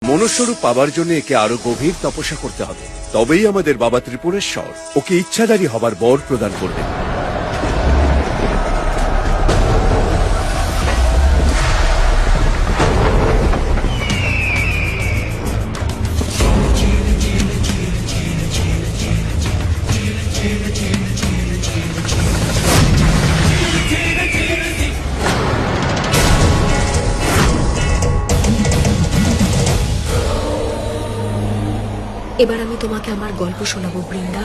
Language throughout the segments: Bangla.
মনুষ্যরূপ পাবার জন্য একে আরো গভীর তপস্যা করতে হবে, তবেই আমাদের বাবা ত্রিপুরেশ্বর ওকে ইচ্ছাধারী হবার বর প্রদান করবেন। এবার আমি তোমাকে আমার গল্প শোনাবো বৃন্দা।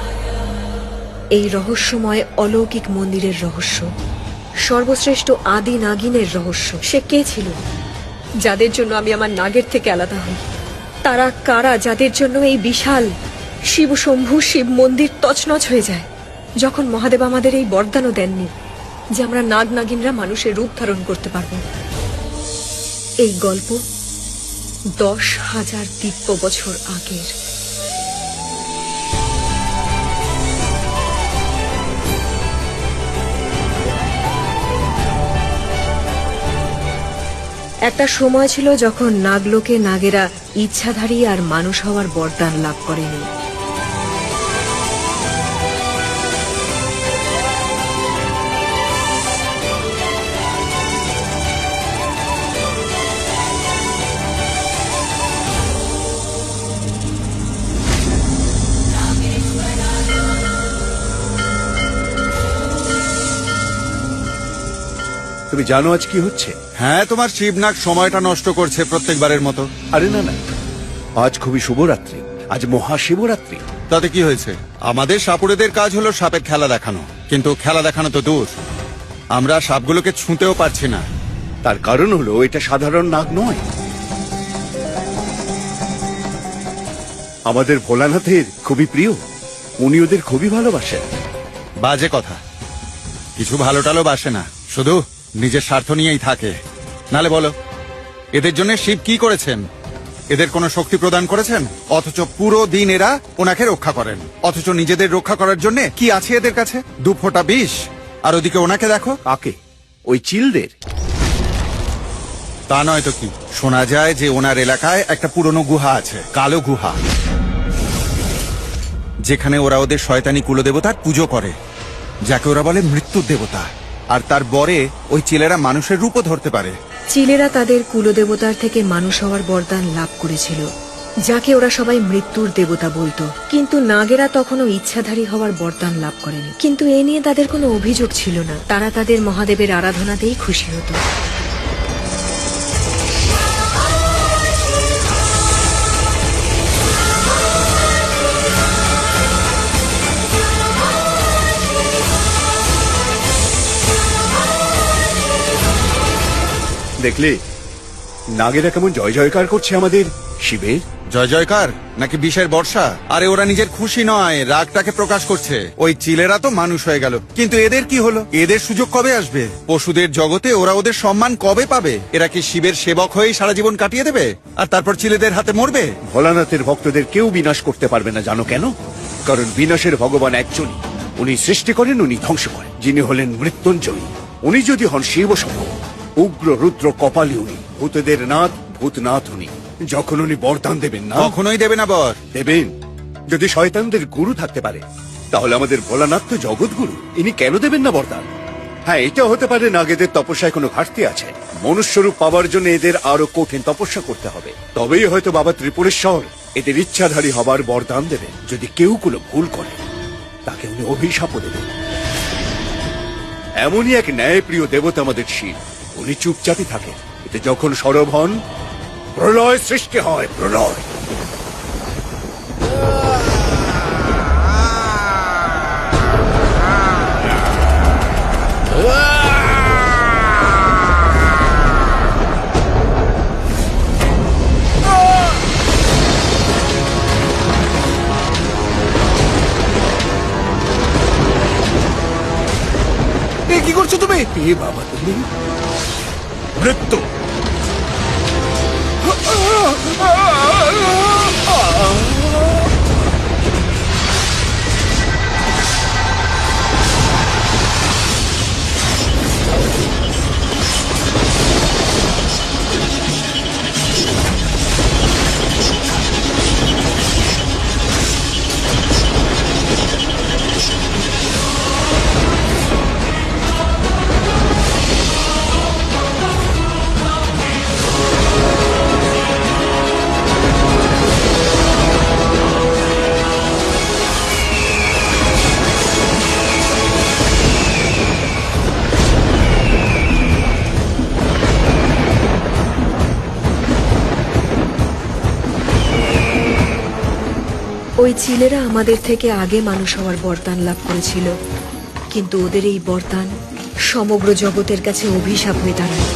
এই রহস্যময় অলৌকিক মন্দিরের রহস্য, সর্বশ্রেষ্ঠ আদি নাগিনের রহস্য। সে কে ছিল যাদের জন্য আমি আমার নাগের থেকে আলাদা হই? তারা কারা যাদের জন্য এই বিশাল শিব শম্ভু শিব মন্দির তছনছ হয়ে যায়, যখন মহাদেব আমাদের এই বরদানও দেননি যে আমরা নাগ নাগিনরা মানুষের রূপ ধারণ করতে পারব? এই গল্প 10,000 দিব্য বছর আগের। একটা সময় ছিল যখন নাগলোকে নাগেরা ইচ্ছাধারী আর মানুষ হওয়ার বরদান লাভ করেনি। তুমি জানো আজ কি হচ্ছে? হ্যাঁ, তোমার শিবনাগ সময়টা নষ্ট করছে প্রত্যেকবারের মতো। আরে না না, আজ খুবই শুভরাত্রি, আজ মহাশিবরাত্রি। তাতে কি হয়েছে? আমাদের সাপুড়েদের কাজ হলো সাপের খেলা দেখানো, কিন্তু খেলা দেখানো তো দূর, আমরা সাপগুলোকে ছুঁতেও পারছি না। তার কারণ হলো এটা সাধারণ নাগ নয়। আমাদের ভোলানাথের খুবই প্রিয়, উনি ওদের খুবই ভালোবাসেন। বাজে কথা, কিছু ভালো টালো বাসে না, শুধু নিজের স্বার্থ নিয়েই থাকে। নালে বলো, এদের জন্য শিব কি করেছেন? এদের কোনো শক্তি প্রদান করেছেন? অথচ পুরো দিন এরা ওনাকে রক্ষা করেন, অথচ নিজেদের রক্ষা করার জন্য কি আছে এদের কাছে? 2 ফোঁটা বিষ। আর ওদিকে ওনাকে দেখো। কাকে? ওই চিলদের? তা নয় তো কি, শোনা যায় যে ওনার এলাকায় একটা পুরনো গুহা আছে, কালো গুহা, যেখানে ওরা ওদের শয়তানি কুলদেবতার পুজো করে, যাকে ওরা বলে মৃত্যুর দেবতা। আর তার বরে ওই চিলেরা মানুষের রূপও ধরতে পারে। চিলেরা তাদের কুলদেবতার থেকে মানুষ হওয়ার বরদান লাভ করেছিল, যাকে ওরা সবাই মৃত্যুর দেবতা বলতো। কিন্তু নাগেরা তখনও ইচ্ছাধারী হওয়ার বরদান লাভ করেনি। কিন্তু এ নিয়ে তাদের কোনো অভিযোগ ছিল না, তারা তাদের মহাদেবের আরাধনাতেই খুশি হতো। দেখলে নাগেরা কেমন জয় জয়কার করছে আমাদের শিবের? জয় জয়কার নাকি বিষের বর্ষা? আরে ওরা নিজের খুশি নয়, রাগটাকে প্রকাশ করছে। ওই চিলেরা তো মানুষ হয়ে গেল, কিন্তু এদের কি হলো? এদের সুযোগ কবে আসবে? পশুদের জগতে ওরা ওদের সম্মান কবে পাবে? এরা কি শিবের সেবক হয়েই সারা জীবন কাটিয়ে দেবে আর তারপর চিলেদের হাতে মরবে? ভোলানাথের ভক্তদের কেউ বিনাশ করতে পারবে না, জানো কেন? কারণ বিনাশের ভগবান একজনই, উনি সৃষ্টি করেন, উনি ধ্বংস করেন, যিনি হলেন মৃত্যুঞ্জয়ী। উনি যদি হন শিব শম্ভ, উগ্র রুদ্র কপালী উনি, ভূতদের নাথ ভূতনাথ উনি। যখন উনি বরদান দেবেন না, কখনোই দেবে না বর। দেবেন। যদি শয়তানদের গুরু থাকতে পারে, তাহলে আমাদের ভোলানাথ তো জগৎগুরু, ইনি কেন দেবেন না বরদান? হ্যাঁ, এটা হতে পারে নাগেদের তপস্যায় কোনো ঘাটতি আছে, মনুষ্যরূপ পাওয়ার জন্য এদের আরো কঠিন তপস্যা করতে হবে, তবেই হয়তো বাবা ত্রিপুরেশ্বর এদের ইচ্ছাধারী হবার বরদান দেবেন। যদি কেউ কোনো ভুল করে, তাকে উনি অভিশাপও দেবেন। এমনই এক ন্যায়প্রিয় দেবতা আমাদের শিব, উনি চুপচাপই থাকেন, এতে যখন সরব হন প্রলয় সৃষ্টি হয়, প্রলয়। কি করছো তুমি? এ বাবা, তুমি মৃত্যু। ওই চিলেরা আমাদের থেকে আগে মানুষ হওয়ার বরদান লাভ করেছিল, কিন্তু ওদের এই বরদান সমগ্র জগতের কাছে অভিশাপ হয়ে দাঁড়ায়।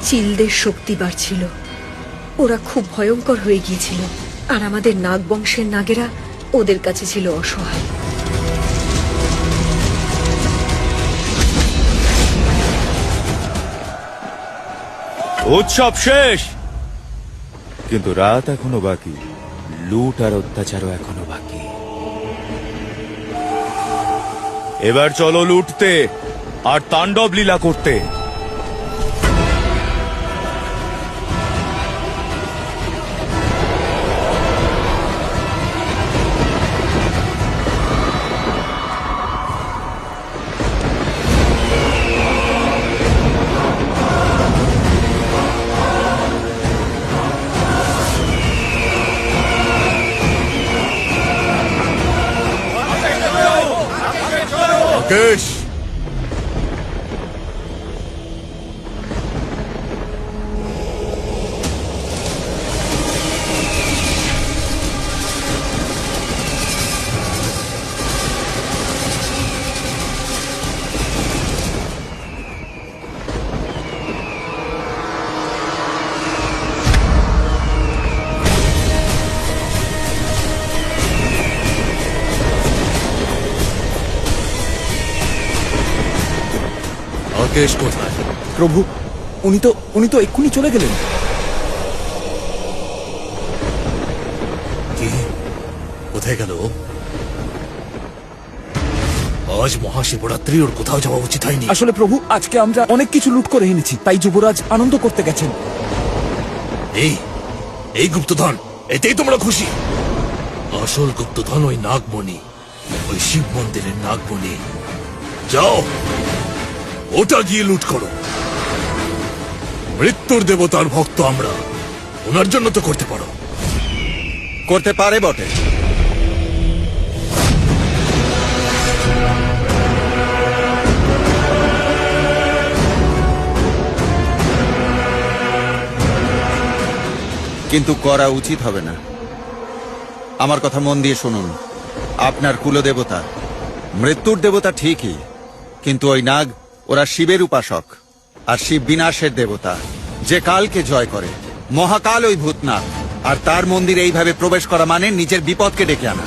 চিলদের শক্তি বাড়ছিল, ওরা খুব ভয়ঙ্কর হয়ে গিয়েছিল, আর আমাদের নাগ বংশের নাগেরা ওদের কাছে ছিল অসহায়। উৎসব শেষ, কিন্তু রাত এখনো বাকি, লুট আর অত্যাচারও এখনো বাকি। এবার চলো লুটতে আর তাণ্ডব লীলা করতে। রাকেশ, রাকেশ কোথায়? প্রভু, উনি তো এক্ষুনি চলে গেলেন। কি? কোথায় গেল? আজ মহাশিবরাত্রি, ওর কোথাও যাওয়া উচিত হয়নি। আসলে প্রভু, আজকে আমরা অনেক কিছু লুট করে এনেছি, তাই যুবরাজ আনন্দ করতে গেছেন। এই গুপ্তধন, এতেই তোমরা খুশি? আসল গুপ্তধন ওই নাগমণি, ওই শিব মন্দিরের নাগমণি। যাও, ওটা গিয়ে লুট করো। মৃত্যুর দেবতার ভক্ত আমরা, ওনার জন্য তো করতে পারো। করতে পারে বটে, কিন্তু করা উচিত হবে না। আমার কথা মন দিয়ে শুনুন। আপনার কুলদেবতা মৃত্যুর দেবতা ঠিকই, কিন্তু ওই নাগ ওরা শিবের উপাসক, আর শিব বিনাশের দেবতা, যে কালকে জয় করে। মহাকাল ওই ভূতনাগ। আর তার মন্দিরে এইভাবে প্রবেশ করা মানে নিজের বিপদকে ডেকে আনা।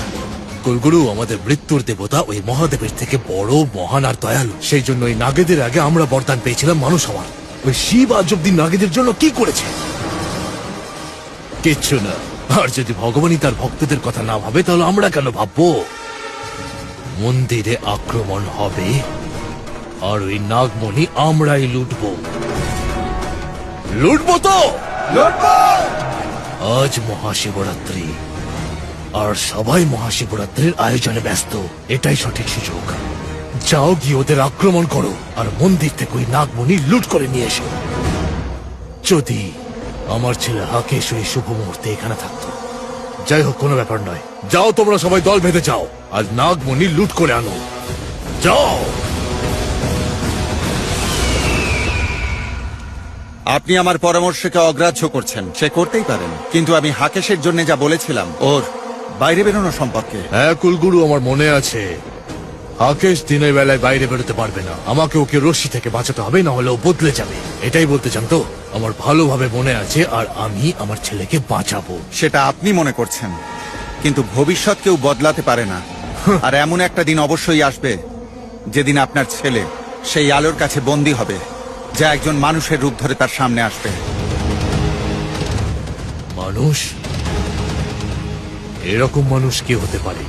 কুলগুরু, আমাদের মৃত্যুর দেবতা ওই মহাদেবের থেকে বড়, মহান আর দয়ালু। সেই জন্য ওই নাগেদের আগে আমরা বরদান পেয়েছিলাম মানুষ হওয়ার। ওই শিব আজ অব্দি নাগেদের জন্য কি করেছে? কিচ্ছু না। আর যদি ভগবানই তার ভক্তদের কথা না ভাবে, তাহলে আমরা কেন ভাববো? মন্দিরে আক্রমণ হবে আর ওই নাগমণি আমরাই লুটবো। লুটবো তো আজ মহাশিবরাত্রি, আর সবাই মহাশিবরাত্রির আয়োজনে ব্যস্ত। এটাই সঠিক সুযোগ। যাও, গিয়ে ওদের আক্রমণ করো আর মন্দির থেকে ওই নাগমণি লুট করে নিয়ে এসো। যদি আমার ছেলে হাকেশ ওই শুভ মুহূর্তে এখানে থাকতো। যাই হোক, কোনো ব্যাপার নয়। যাও, তোমরা সবাই দল বেঁধে যাও আর নাগমণি লুট করে আনো। যাও। আপনি আমার পরামর্শকে অগ্রাহ্য করছেন। সে করতেই পারেন, কিন্তু আমি হাকেশের জন্য যা বলেছিলাম ওর বাইরে বেরোনো সম্পর্কে। হ্যাঁ কুলগুরু, আমার মনে আছে। হাকেশ দিনের বেলায় বাইরে বেরোতে পারবে না। আমাকে ওকে রশ্মি থেকে বাঁচাতে হবে, না হলে ও বদলে যাবে। এটাই বলতে চান তো? আমার ভালোভাবে মনে আছে, আর আমি আমার ছেলেকে বাঁচাবো। সেটা আপনি মনে করছেন, কিন্তু ভবিষ্যৎ কেউ বদলাতে পারে না। আর এমন একটা দিন অবশ্যই আসবে যেদিন আপনার ছেলে সেই আলোর কাছে বন্দী হবে, যা একজন মানুষের রূপ ধরে তার সামনে আসবে। মানুষ? এরকম মানুষ কে হতে পারে?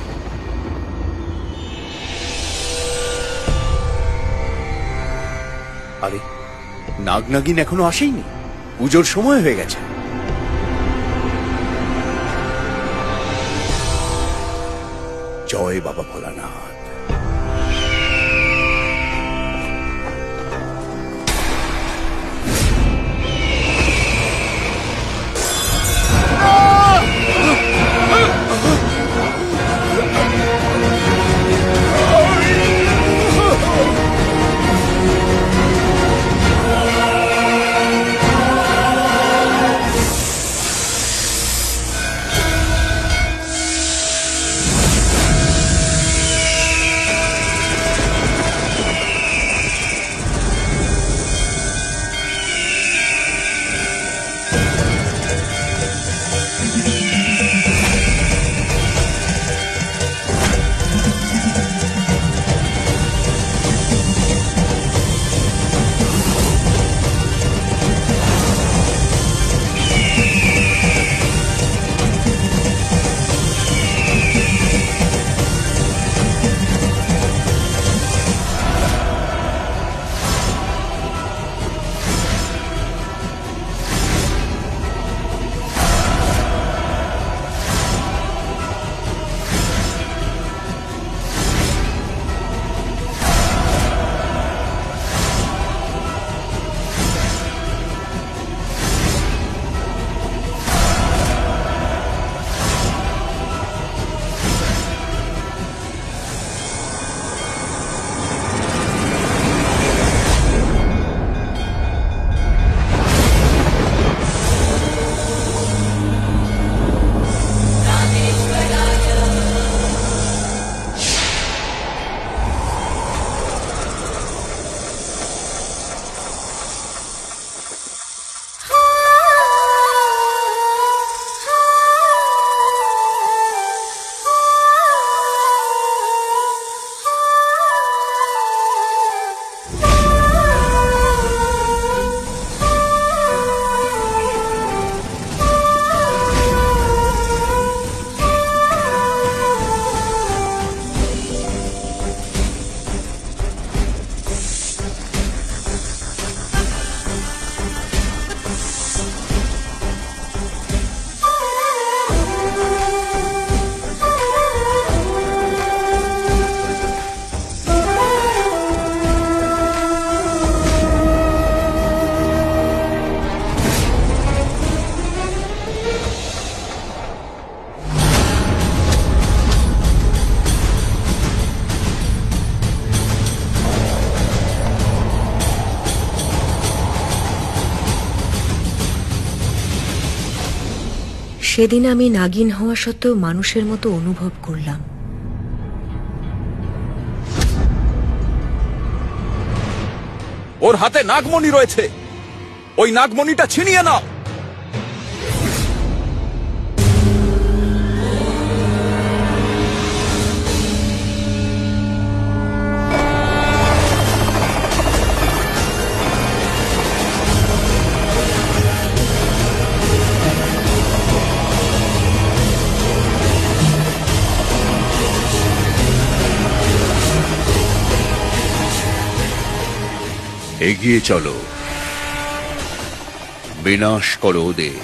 আরে, নাগ নাগিন এখনো আসেইনি। পুজোর সময় হয়ে গেছে। জয় বাবা ভোলানাথ। সেদিন আমি নাগিন হওয়া সত্ত্বেও মানুষের মতো অনুভব করলাম। ওর হাতে নাগমণি রয়েছে। ওই নাগমণিটা ছিনিয়ে নাও। এগিয়ে চলো, বিনাশ করো ওদের।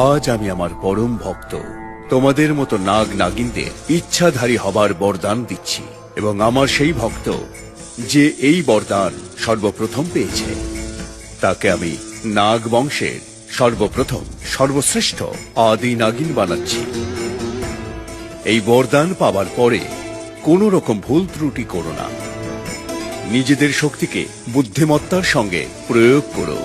আজ আমি আমার পরম ভক্ত তোমাদের মতো নাগ নাগিনদের ইচ্ছাধারী হবার বরদান দিচ্ছি, এবং আমার সেই ভক্ত যে এই বরদান সর্বপ্রথম পেয়েছে তাকে আমি নাগ বংশের সর্বপ্রথম সর্বশ্রেষ্ঠ আদি নাগিন বানাচ্ছি। এই বরদান পাবার পরে কোনো রকম ভুল ত্রুটি করো না, নিজেদের শক্তিকে বুদ্ধিমত্তার সঙ্গে প্রয়োগ করো।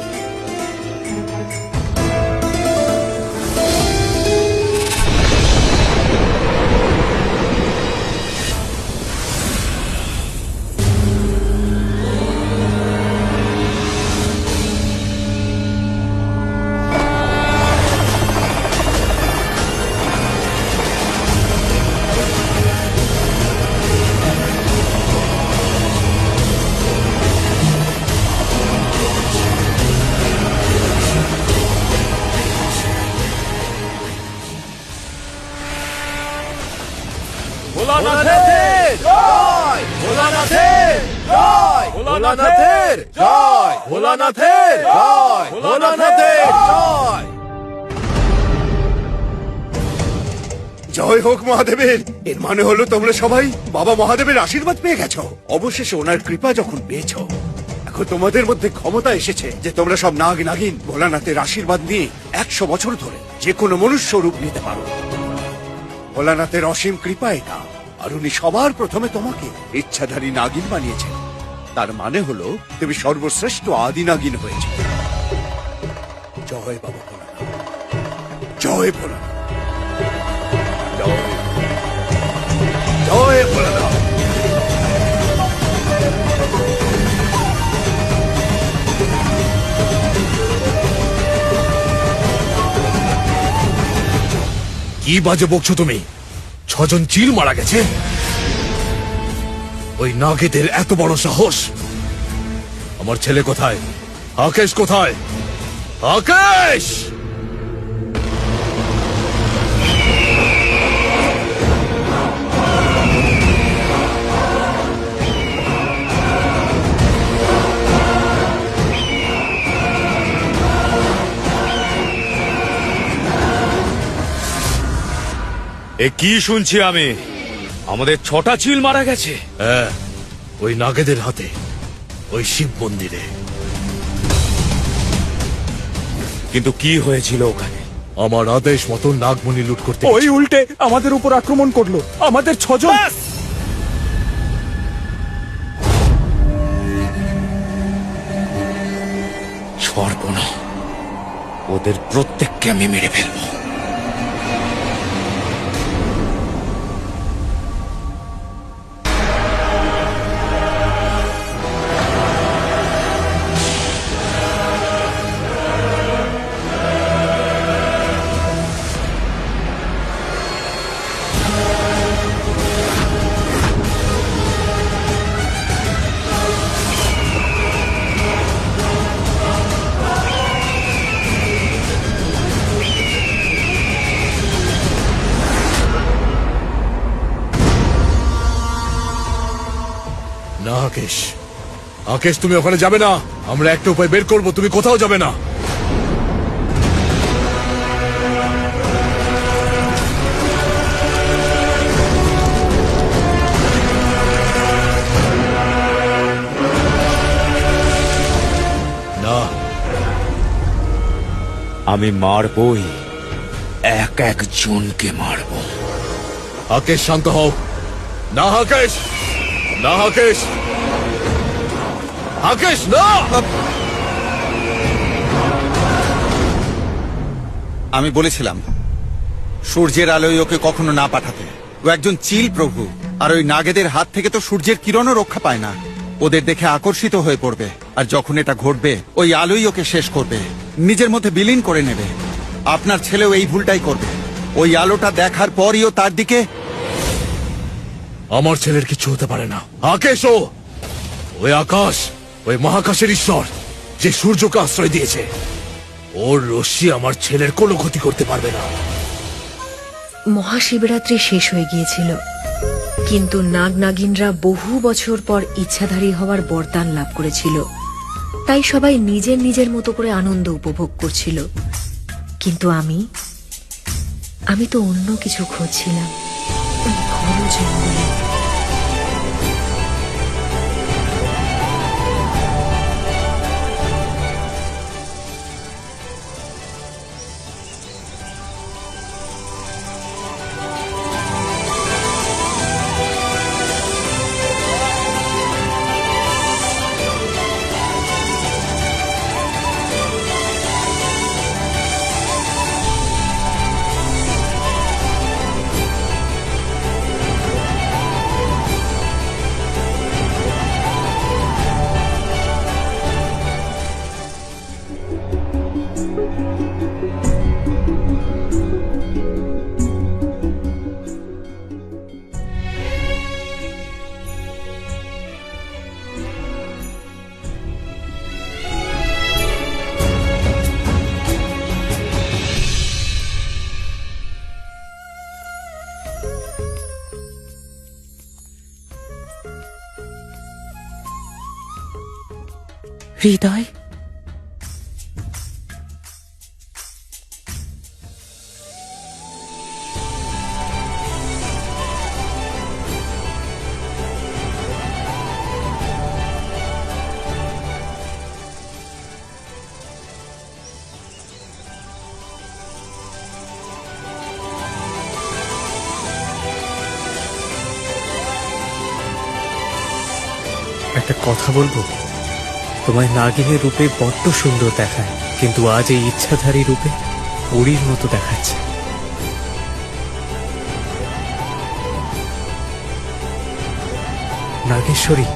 ভোলানাথের জয়, ভোলানাথের জয়, ভোলানাথের জয়, ভোলানাথের জয়, ভোলানাথের জয়। জয় হোক মহাদেবের। এর মানে হলো তোমরা সবাই বাবা মহাদেবের আশীর্বাদ পেয়ে গেছো। অবশেষে ওনার কৃপা যখন পেয়েছো, এখন তোমাদের মধ্যে ক্ষমতা এসেছে যে তোমরা সব নাগ নাগিন ভোলানাথের আশীর্বাদ নিয়ে 100 বছর ধরে যে কোনো মনুষ্য রূপ নিতে পারো। ভোলানাথের অসীম কৃপা এটা। আর উনি সবার প্রথমে তোমাকে ইচ্ছাধারী নাগিন বানিয়েছেন। তার মানে হলো তুমি সর্বশ্রেষ্ঠ আদি নাগিন হয়েছে। জয় বাবা ভোলানাথ, জয় ভোলানাথ, জয় জয় ভোলানাথ। কি বাজে বকছো তুমি? 6 জন চিল মারা গেছে? ওই নাগেদের এত বড় সাহস! আমার ছেলে কোথায়? আকেশ কোথায়? আকেশ! এ কি শুনছি আমি? আমাদের 6টা চিল মারা গেছে। হ্যাঁ, ওই নাগেদের হাতে, ওই শিব মন্দিরে। কিন্তু কি হয়েছিল ওখানে? আমার আদেশ মতো নাগমণি লুট করতে ওই উল্টে আমাদের উপর আক্রমণ করলো। আমাদের 6 জন। সর্বনা, ওদের প্রত্যেককে আমি মেরে ফেলবো। না আকেশ, আকেশ তুমি ওখানে যাবে না। আমরা একটা উপায় বের করব, তুমি কোথাও যাবে না। না, আমি মারবই, এক একজনকে মারবো। আকেশ শান্ত হও। না আকেশ, না আকেশ, আকেশ না! আমি বলেছিলাম সূর্যের আলোয় ওকে কখনো না পাঠাতে। ও একজন চিল প্রভু, আর ওই নাগেদের হাত থেকে তো সূর্যের কিরণও রক্ষা পায় না। ওদের দেখে আকর্ষিত হয়ে পড়বে, আর যখন এটা ঘটবে ওই আলোই ওকে শেষ করবে, নিজের মধ্যে বিলীন করে নেবে। আপনার ছেলেও এই ভুলটাই করবে। ওই আলোটা দেখার পরই ও তার দিকে। আমার ছেলের কিছু হতে পারে না আকেশ। ওই আকাশ, ওই মহাকাশের ঈশ্বর যে সূর্যকে আশ্রয় দিয়েছে, ওর রশ্মি আমার ছেলের কোনো ক্ষতি করতে পারবে না। মহাশিবরাত্রি শেষ হয়ে গিয়েছিল, কিন্তু নাগ নাগিনরা বহু বছর পর ইচ্ছাধারী হওয়ার বরদান লাভ করেছিল। তাই সবাই নিজের নিজের মতো করে আনন্দ উপভোগ করছিল। কিন্তু আমি তো অন্য কিছু খুঁজছিলাম ওই ঘন জঙ্গলে। হৃদয়, একটা কথা বলবো? তোমায় নাগিনের রূপে বড্ড সুন্দর দেখায়, কিন্তু আজ এই ইচ্ছাধারী রূপে পরীর মতো দেখাচ্ছে। নাগেশ্বরী,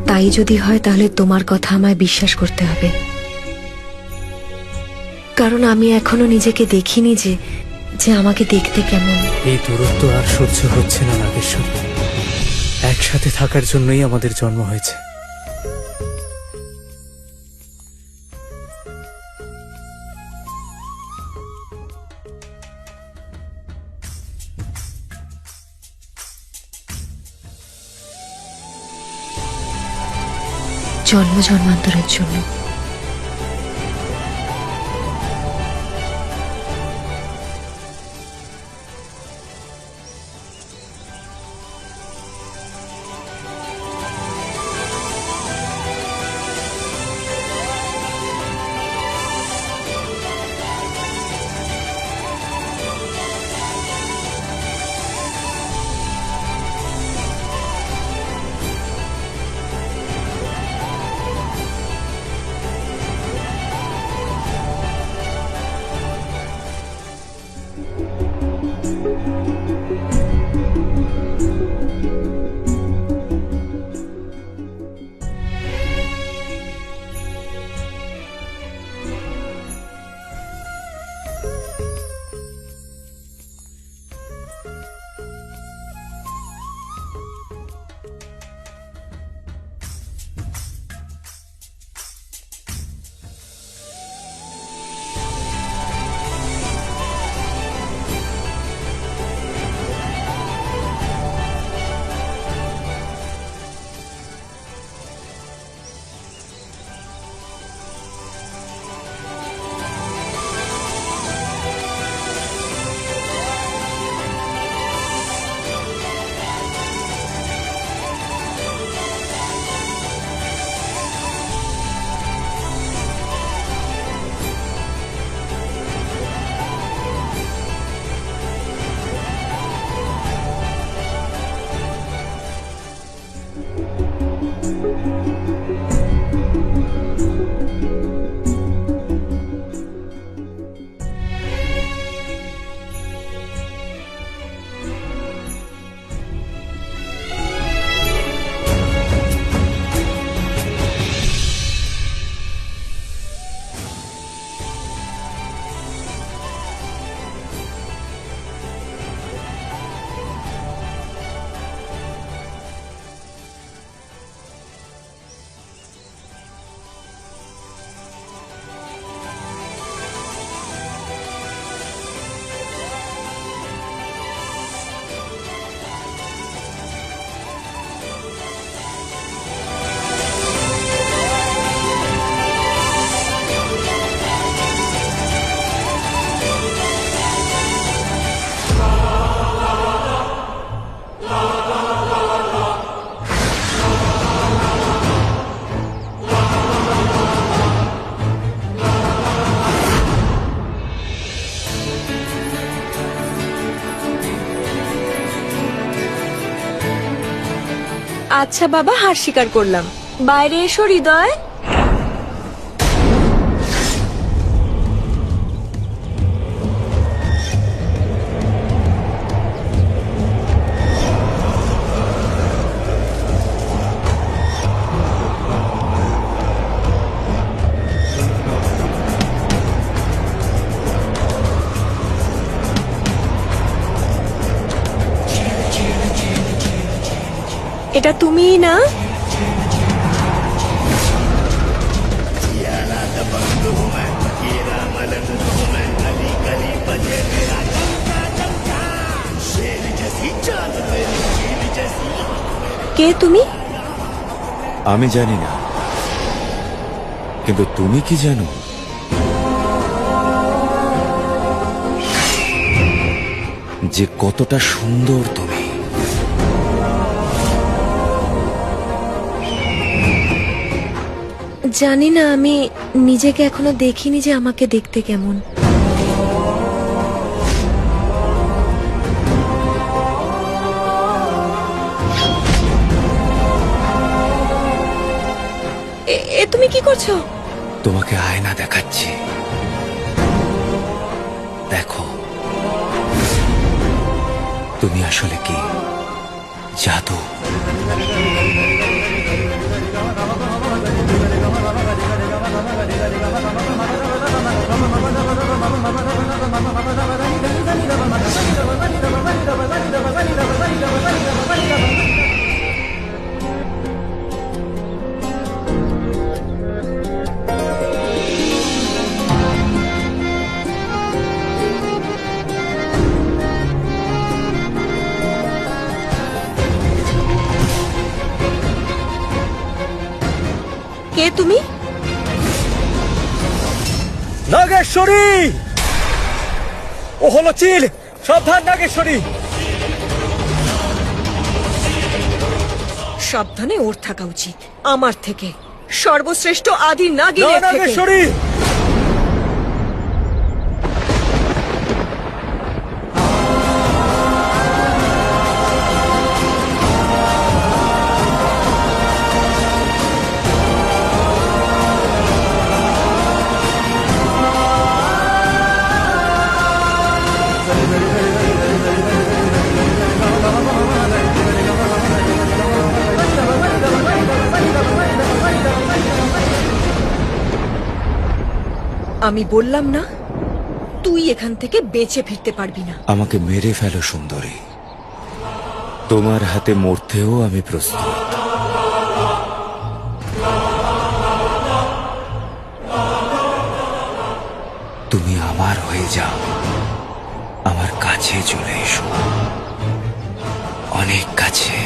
তাই তাই যদি হয় তাহলে তোমার কথা আমায় বিশ্বাস করতে হবে, কারণ আমি এখনো নিজেকে দেখিনি যে যে আমাকে দেখতে কেমন। এই দূরত্ব আর সহ্য হচ্ছে না নাগেশ্বরী। একসাথে থাকার জন্যই আমাদের জন্ম হয়েছে। জন্ম জন্মান্তরের জন্য। আচ্ছা বাবা, হার স্বীকার করলাম। বাইরে এসো হৃদয়। এটা তুমিই না? কে তুমি? আমি জানি না, কিন্তু তুমি কি জানো? যে কতটা সুন্দর তুমি। জানি না, আমি নিজেকে এখনো দেখিনি যে আমাকে দেখতে কেমন। এ তুমি কি করছো? তোমাকে আয়না দেখাচ্ছি, দেখো তুমি আসলে কি জাদু। কে তুমি? নাগেশ্বরী! ও হলো চিল! সাবধান নাগেশ্বরী! সাবধানে ওর থাকা উচিত আমার থেকে, সর্বশ্রেষ্ঠ আদি নাগিনের থেকে। নাগেশ্বরী! আমি বললাম না তুই এখান থেকে বেঁচে ফিরতে পারবি না। আমাকে মেরে ফেলো সুন্দরী, তোমার হাতে মরতেও আমি প্রস্তুত। তুমি আমার হয়ে যাও, আমার কাছে চলে এসো, অনেক কাছে।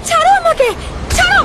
ছাড়ো আমাকে, ছাড়ো!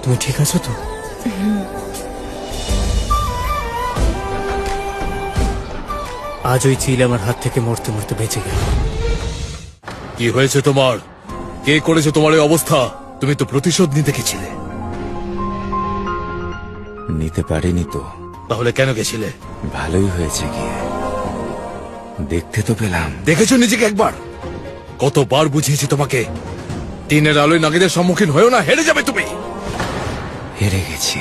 তুমি ঠিক আছো তো? আজ ওই চিল আমার হাত থেকে মরতে মরতে বেঁচে গেল। কি হয়েছে তোমার? কে করেছে তোমার এই অবস্থা? তুমি তো প্রতিশোধ নিতে গেছিলে। নিতে পারিনি তো। তাহলে কেন গেছিলে? ভালোই হয়েছে গিয়ে, দেখতে তো পেলাম। দেখেছো নিজেকে একবার? কতবার বুঝিয়েছি তোমাকে, দিনের আলোয় নাগিদের সম্মুখীন হয়েও না, হেরে যাবে তুমি। হেরে গেছি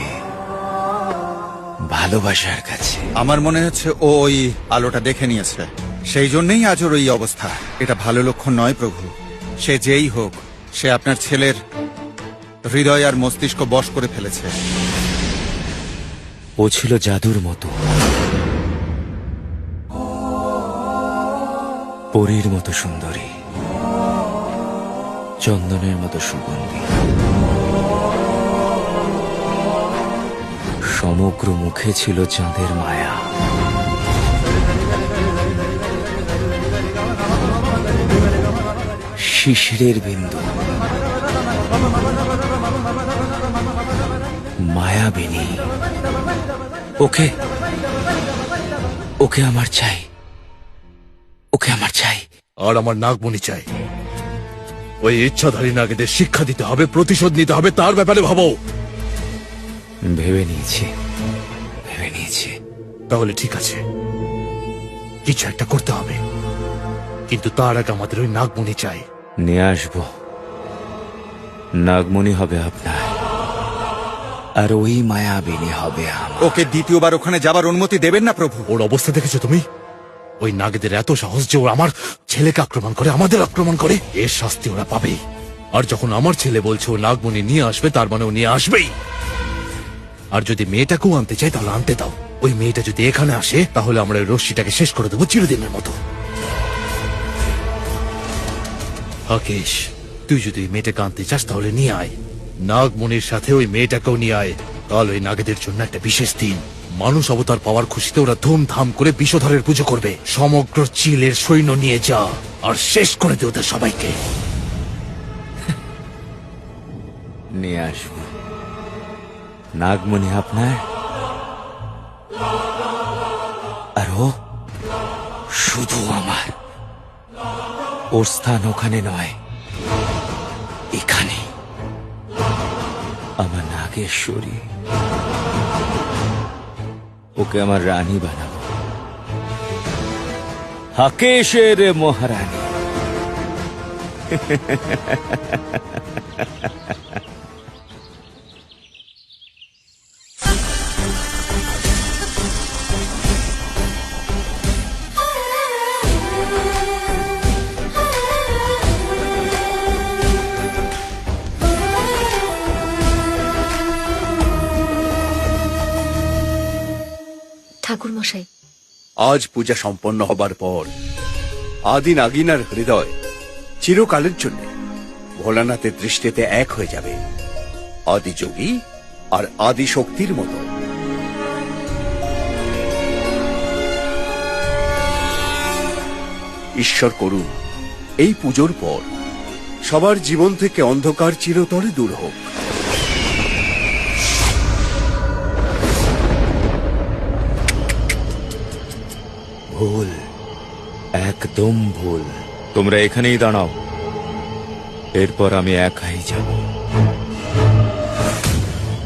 ভালোবাসার কাছে। আমার মনে হচ্ছে ও ওই আলোটা দেখে নিয়েছে, সেই জন্যই আজ ওর এই অবস্থা। এটা ভালো লক্ষণ নয় প্রভু। সে যেই হোক, সে আপনার ছেলের হৃদয় আর মস্তিষ্ক বশ করে ফেলেছে। ও ছিল জাদুর মতো, পরীর মতো সুন্দরী, চন্দনের মতো সুগন্ধি, সমগ্র মুখে ছিল চাঁদের মায়া। শিশিরের বিন্দু, মায়াবিনী। ওকে ওকে আমার চাই, ওকে আমার চাই। আর আমার নাগমণি চাই। ওই ইচ্ছাধারী নাগেদের শিক্ষা দিতে হবে, প্রতিশোধ নিতে হবে, তার ব্যাপারে ভাবো। ভেবে নিয়েছি, ভেবে নিয়েছি। তাহলে ঠিক আছে, কিছু একটা করতে হবে, কিন্তু তার আগে আমাদের ওই নাগমণি চাই। নিয়ে আসবো। নাগমণি হবে আপনার, আর ওই মায়াবিনী হবে আমার। ওকে দ্বিতীয়বার ওখানে যাবার অনুমতি দেবেন না প্রভু। ওর অবস্থা দেখেছো তুমি? ওই নাগেদের এত সাহস যে ওরা আমার ছেলেকে আক্রমণ করে, আমাদের আক্রমণ করে। এর শাস্তি ওরা পাবেই। আর যখন আমার ছেলে বলছে ও নাগমণি নিয়ে আসবে, তার মানে ও নিয়ে আসবেই। আর যদি মেয়েটাকেও আনতে চাই, তাহলে আনতে দাও। ওই মেয়েটা যদি এখানে আসে, তাহলে আমরা ওই রশ্মিটাকে শেষ করে দেবো চিরদিনের মতো। হাকেশ, তুই যদি ওই মেয়েটাকে আনতে চাস, তাহলে নিয়ে আয়। নাগমণির সাথে ওই মেয়েটাকেও নিয়ে আয়। কাল ওই নাগেদের জন্য একটা বিশেষ দিন। মানুষ অবতার পাওয়ার খুশিতে ওরা ধুমধাম করে বিষধরের পুজো করবে। সমগ্র চিলের সৈন্য নিয়ে যা, আর শেষ করে দে ওদের সবাইকে। নিয়ে আসবো। নাগমণি আপনার, আর ও শুধু আমার। ওর স্থান ওখানে নয়, এখানে। আমার নাগেশ্বরী, ওকে আমার রানী বানাবো, হাকেশের মহারানী। ঠাকুর মশাই, আজ পূজা সম্পন্ন হবার পর আদি নাগিনার হৃদয় চিরকালের জন্য ভোলানাথের দৃষ্টিতে এক হয়ে যাবে, আদি যোগী আর আদি শক্তির মতো। ঈশ্বর করুন এই পুজোর পর সবার জীবন থেকে অন্ধকার চিরতরে দূর হোক। ভুল, একদম ভুল। তোমরা এখানেই দাঁড়াও, এরপর আমি একাই যাব।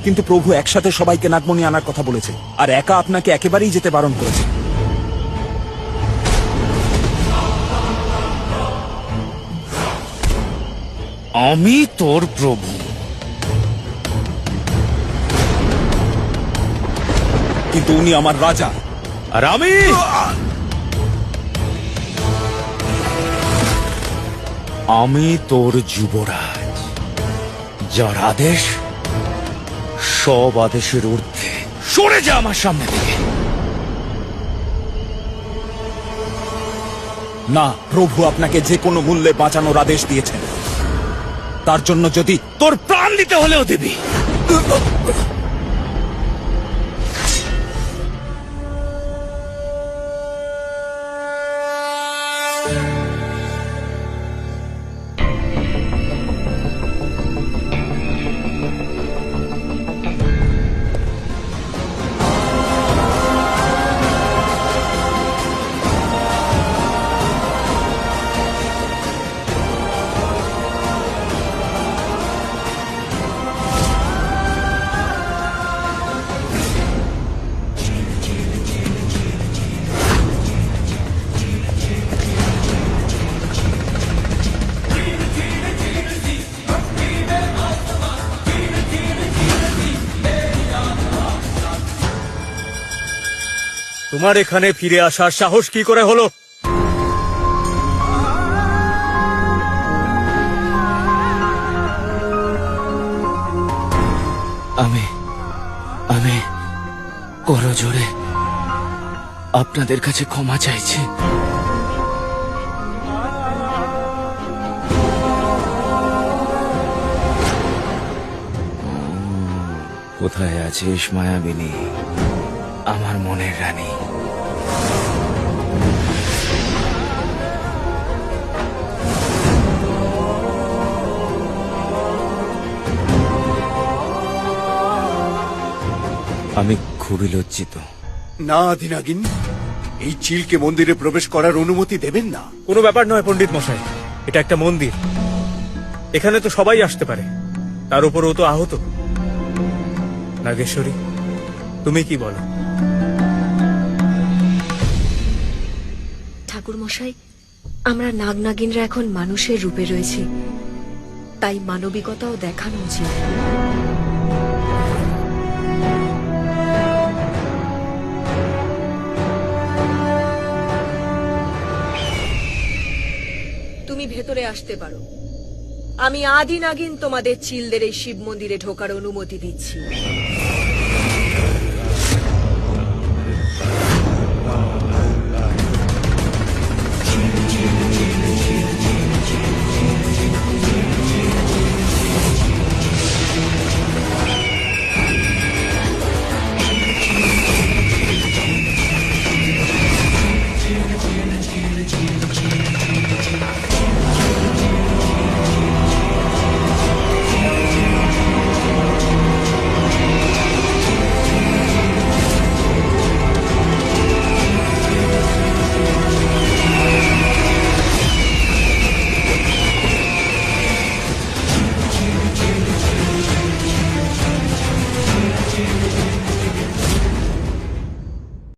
কিন্তু প্রভু একসাথে সবাইকে নাগমণি আনার কথা বলেছে, আর একা আপনাকে একেবারেই যেতে বারণ করেছে। আমি তোর প্রভু। কিন্তু উনি আমার রাজা। আর আমি তোর যুবরাজ, যার আদেশ সব আদেশের ঊর্ধ্বে। সরে যা আমার সামনে থেকে। না, প্রভু আপনাকে যে কোনো মূল্যে বাঁচানোর আদেশ দিয়েছেন। তার জন্য যদি তোর প্রাণ দিতে হলেও দিবি। তোমার এখানে ফিরে আসার সাহস কি করে হলো? আমি করজোড়ে আপনাদের কাছে ক্ষমা চাইছি। কোথায় আছিস মায়াবিনী, আমার মনের রানী? আমি খুবই লজ্জিত। না আদিনাগিন, এই চিলকে মন্দিরে প্রবেশ করার অনুমতি দেবেন না। কোনো ব্যাপার নয় পণ্ডিত মশাই, এটা একটা মন্দির, এখানে তো সবাই আসতে পারে, তার উপর ও তো আহত। নাগেশ্বরী, তুমি কি বলো? ঠাকুর মশাই, আমরা নাগ নাগিনরা এখন মানুষের রূপে রয়েছি, তাই মানবিকতাও দেখানো উচিত। তুমি ভেতরে আসতে পারো। আমি আদি নাগিন তোমাদের চিলদের এই শিব মন্দিরে ঢোকার অনুমতি দিচ্ছি।